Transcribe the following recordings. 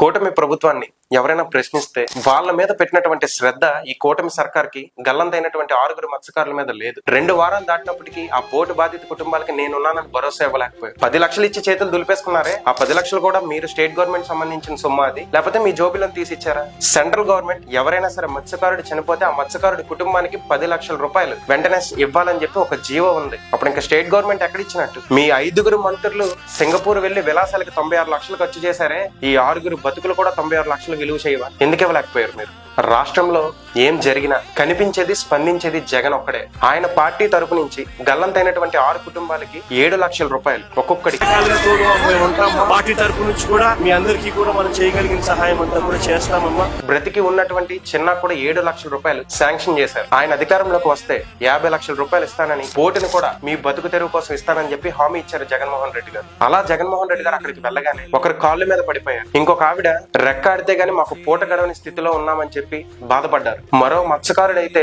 కూటమి ప్రభుత్వాన్ని ఎవరైనా ప్రశ్నిస్తే వాళ్ళ మీద పెట్టినటువంటి శ్రద్ధ ఈ కూటమి సర్కార్కి గల్లంతైనటువంటి 6 మత్స్యకారుల మీద లేదు. 2 వారాలు దాటినప్పటికీ ఆ పోటు బాధిత కుటుంబాలకి నేనున్నానని భరోసా ఇవ్వలేకపోయారు. 10 లక్షలు ఇచ్చి చేతులు దులిపేసుకున్నారే, ఆ 10 లక్షలు కూడా మీరు స్టేట్ గవర్నమెంట్ సంబంధించిన సొమ్ము అది, లేకపోతే మీ జోబీలను తీసి ఇచ్చారా? సెంట్రల్ గవర్నమెంట్ ఎవరైనా సరే మత్స్యకారుడు చనిపోతే ఆ మత్స్యకారుడి కుటుంబానికి 10 లక్షల రూపాయలు వెంటనే ఇవ్వాలని చెప్పి ఒక జీవో ఉంది. అప్పుడు ఇంకా స్టేట్ గవర్నమెంట్ ఎక్కడ ఇచ్చినట్టు? మీ 5 మంత్రులు సింగపూర్ వెళ్లి విలాసాలకి 96 లక్షలు ఖర్చు చేశారే, ఈ 6 బతుకులు కూడా 96 లక్షలు విలువ చేయవా? ఎందుకు ఇవ్వలేకపోయారు మీరు? రాష్ట్రంలో ఏం జరిగినా కనిపించేది స్పందించేది జగన్ ఒక్కడే. ఆయన పార్టీ తరపు నుంచి గల్లంతైనటువంటి 6 కుటుంబాలకి 7 లక్షల రూపాయలు ఒక్కొక్కడికి పార్టీ తరపు నుంచి కూడా మీ అందరికీ కూడా మనం చేయగలిగిన సహాయం అంతా కూడా చేస్తామమ్మా. బ్రతికి ఉన్నటువంటి చిన్న కూడా 7 లక్షల రూపాయలు శాంక్షన్ చేశారు. ఆయన అధికారంలోకి వస్తే 50 లక్షల రూపాయలు ఇస్తానని, పోటుని కూడా మీ బతుకు తెరువు కోసం ఇస్తానని చెప్పి హామీ ఇచ్చారు జగన్మోహన్ రెడ్డి గారు. అలా జగన్మోహన్ రెడ్డి గారు అక్కడికి వెళ్ళగానే ఒకరు కాళ్ళ మీద పడిపోయారు, ఇంకొక ఆవిడ రెక్కాడితే గానీ మాకు పూట గడవని స్థితిలో ఉన్నామని చెప్పి బాధపడ్డారు. మరో మత్స్యకారుడైతే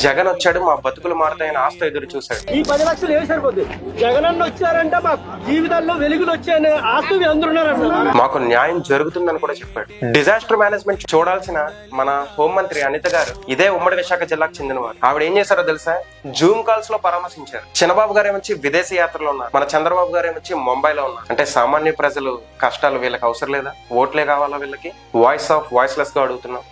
జగన్ వచ్చాడు, మా బతుకులు మారుతాయని ఆస్తో ఎదురు చూశాడు. ఈ 10 లక్షలు ఏమి సరిపోద్ది? జగనన్న వచ్చారంటే మా జీవితాల్లో వెలుగులు వచ్చాయని ఆస్తు అందరున్నారంట. మాకు న్యాయం జరుగుతుందని కూడా చెప్పాడు. డిజాస్టర్ మేనేజ్మెంట్ చూడాల్సిన మన హోంమంత్రి అనిత గారు ఇదే ఉమ్మడి విశాఖ జిల్లాకు చెందినవారు. ఆవిడ ఏం చేశారో తెలుసా? జూమ్ కాల్స్ లో పరామర్శించారు. చంద్రబాబు గారు ఏమొచ్చి విదేశీ యాత్రలో ఉన్నారు, మన చంద్రబాబు గారు ఏమొచ్చి ముంబైలో ఉన్నారు. అంటే సామాన్య ప్రజలు కష్టాలు వీళ్ళకి అవసరం లేదా? ఓట్లే కావాలా వీళ్ళకి? వాయిస్ ఆఫ్ వాయిస్లెస్ గా అడుగుతున్నాం.